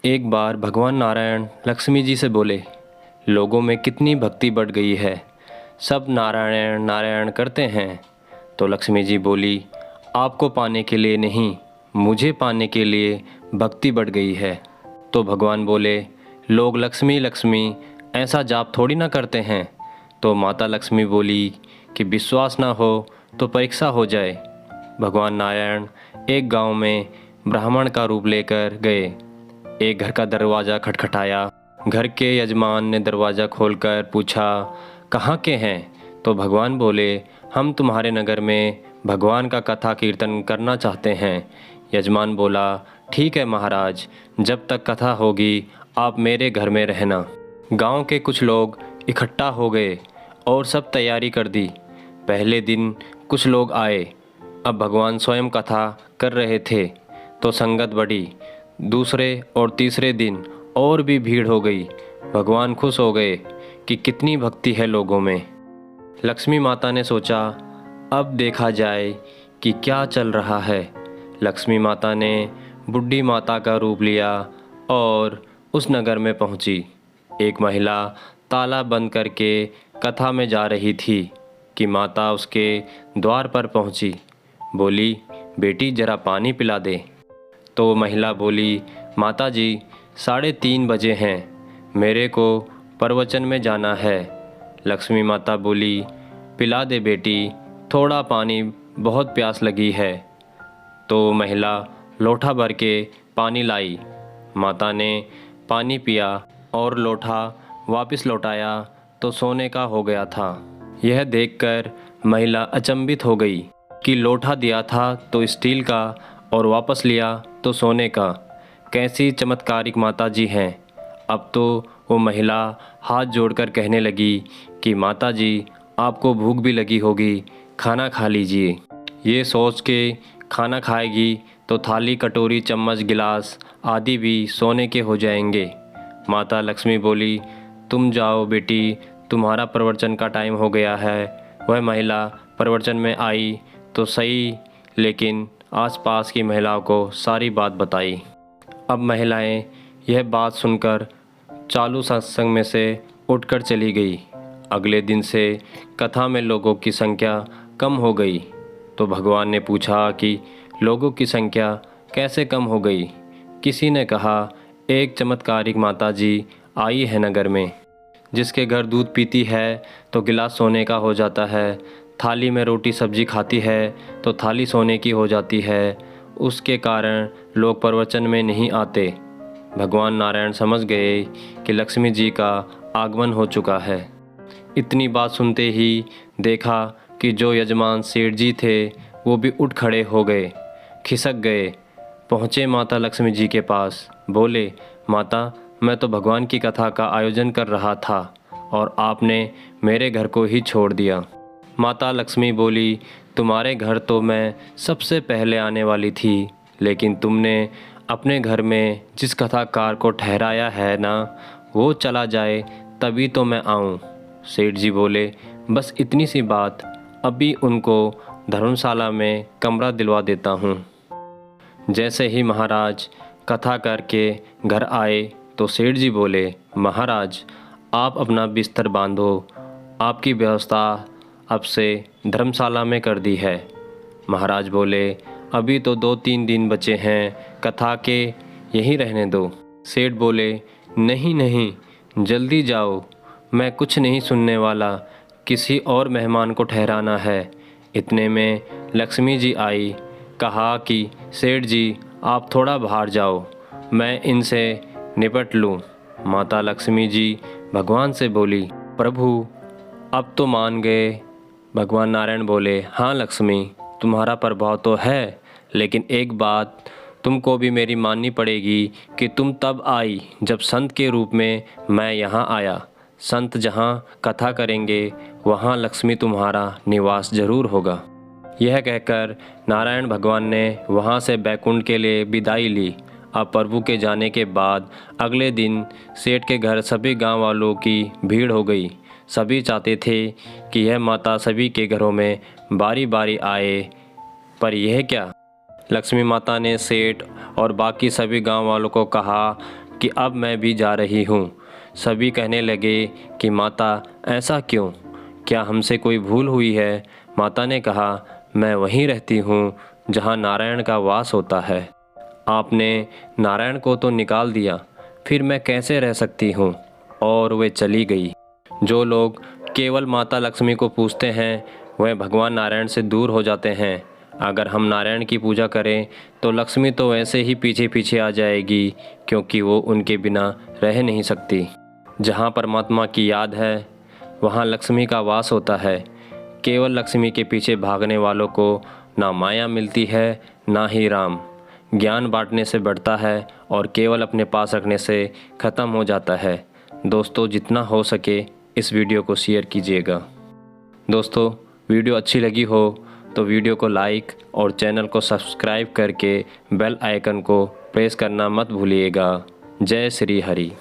एक बार भगवान नारायण लक्ष्मी जी से बोले, लोगों में कितनी भक्ति बढ़ गई है, सब नारायण नारायण करते हैं। तो लक्ष्मी जी बोली, आपको पाने के लिए नहीं, मुझे पाने के लिए भक्ति बढ़ गई है। तो भगवान बोले, लोग लक्ष्मी लक्ष्मी ऐसा जाप थोड़ी ना करते हैं। तो माता लक्ष्मी बोली कि विश्वास ना हो तो परीक्षा हो जाए। भगवान नारायण एक गांव में ब्राह्मण का रूप लेकर गए। एक घर का दरवाज़ा खटखटाया। घर के यजमान ने दरवाज़ा खोलकर पूछा, कहाँ के हैं? तो भगवान बोले, हम तुम्हारे नगर में भगवान का कथा कीर्तन करना चाहते हैं। यजमान बोला, ठीक है महाराज, जब तक कथा होगी आप मेरे घर में रहना। गांव के कुछ लोग इकट्ठा हो गए और सब तैयारी कर दी। पहले दिन कुछ लोग आए। अब भगवान स्वयं कथा कर रहे थे तो संगत बढ़ी। दूसरे और तीसरे दिन और भी भीड़ हो गई। भगवान खुश हो गए कि कितनी भक्ति है लोगों में। लक्ष्मी माता ने सोचा, अब देखा जाए कि क्या चल रहा है। लक्ष्मी माता ने बुढ़ी माता का रूप लिया और उस नगर में पहुंची। एक महिला ताला बंद करके कथा में जा रही थी कि माता उसके द्वार पर पहुंची। बोली, बेटी जरा पानी पिला दे। तो महिला बोली, माता जी 3:30 बजे हैं, मेरे को प्रवचन में जाना है। लक्ष्मी माता बोली, पिला दे बेटी, थोड़ा पानी, बहुत प्यास लगी है। तो महिला लोटा भर के पानी लाई। माता ने पानी पिया और लोटा वापस लौटाया तो सोने का हो गया था। यह देखकर महिला अचंभित हो गई कि लोटा दिया था तो स्टील का और वापस लिया तो सोने का। कैसी चमत्कारिक माता जी हैं। अब तो वो महिला हाथ जोड़कर कहने लगी कि माता जी, आपको भूख भी लगी होगी, खाना खा लीजिए। ये सोच के खाना खाएगी तो थाली, कटोरी, चम्मच, गिलास आदि भी सोने के हो जाएंगे। माता लक्ष्मी बोली, तुम जाओ बेटी, तुम्हारा प्रवचन का टाइम हो गया है। वह महिला प्रवचन में आई तो सही, लेकिन आसपास की महिलाओं को सारी बात बताई। अब महिलाएं यह बात सुनकर चालू सत्संग में से उठकर चली गई। अगले दिन से कथा में लोगों की संख्या कम हो गई। तो भगवान ने पूछा कि लोगों की संख्या कैसे कम हो गई। किसी ने कहा, एक चमत्कारिक माता जी आई है नगर में, जिसके घर दूध पीती है तो गिलास सोने का हो जाता है, थाली में रोटी सब्जी खाती है तो थाली सोने की हो जाती है। उसके कारण लोग प्रवचन में नहीं आते। भगवान नारायण समझ गए कि लक्ष्मी जी का आगमन हो चुका है। इतनी बात सुनते ही देखा कि जो यजमान सेठ जी थे वो भी उठ खड़े हो गए, खिसक गए। पहुँचे माता लक्ष्मी जी के पास। बोले, माता, मैं तो भगवान की कथा का आयोजन कर रहा था और आपने मेरे घर को ही छोड़ दिया। माता लक्ष्मी बोली, तुम्हारे घर तो मैं सबसे पहले आने वाली थी, लेकिन तुमने अपने घर में जिस कथाकार को ठहराया है ना, वो चला जाए तभी तो मैं आऊँ। सेठ जी बोले, बस इतनी सी बात, अभी उनको धर्मशाला में कमरा दिलवा देता हूँ। जैसे ही महाराज कथा करके घर आए तो सेठ जी बोले, महाराज, आप अपना बिस्तर बांधो, आपकी व्यवस्था अब से धर्मशाला में कर दी है। महाराज बोले, अभी तो 2-3 दिन बचे हैं कथा के, यहीं रहने दो। सेठ बोले, नहीं नहीं, जल्दी जाओ, मैं कुछ नहीं सुनने वाला, किसी और मेहमान को ठहराना है। इतने में लक्ष्मी जी आई। कहा कि सेठ जी, आप थोड़ा बाहर जाओ, मैं इनसे निपट लूँ। माता लक्ष्मी जी भगवान से बोली, प्रभु अब तो मान गए। भगवान नारायण बोले, हाँ लक्ष्मी, तुम्हारा प्रभाव तो है, लेकिन एक बात तुमको भी मेरी माननी पड़ेगी कि तुम तब आई जब संत के रूप में मैं यहाँ आया। संत जहाँ कथा करेंगे वहाँ लक्ष्मी तुम्हारा निवास जरूर होगा। यह कहकर नारायण भगवान ने वहाँ से बैकुंठ के लिए विदाई ली। अब प्रभु के जाने के बाद अगले दिन सेठ के घर सभी गांव वालों की भीड़ हो गई। सभी चाहते थे कि यह माता सभी के घरों में बारी बारी आए, पर यह क्या। लक्ष्मी माता ने सेठ और बाकी सभी गांव वालों को कहा कि अब मैं भी जा रही हूँ। सभी कहने लगे कि माता ऐसा क्यों, क्या हमसे कोई भूल हुई है? माता ने कहा, मैं वहीं रहती हूँ जहाँ नारायण का वास होता है। आपने नारायण को तो निकाल दिया, फिर मैं कैसे रह सकती हूँ? और वे चली गई। जो लोग केवल माता लक्ष्मी को पूजते हैं वह भगवान नारायण से दूर हो जाते हैं। अगर हम नारायण की पूजा करें तो लक्ष्मी तो वैसे ही पीछे पीछे आ जाएगी, क्योंकि वो उनके बिना रह नहीं सकती। जहाँ परमात्मा की याद है वहाँ लक्ष्मी का वास होता है। केवल लक्ष्मी के पीछे भागने वालों को ना माया मिलती है ना ही राम। ज्ञान बांटने से बढ़ता है और केवल अपने पास रखने से ख़त्म हो जाता है। दोस्तों, जितना हो सके इस वीडियो को शेयर कीजिएगा। दोस्तों, वीडियो अच्छी लगी हो तो वीडियो को लाइक और चैनल को सब्सक्राइब करके बेल आइकन को प्रेस करना मत भूलिएगा। जय श्री हरि।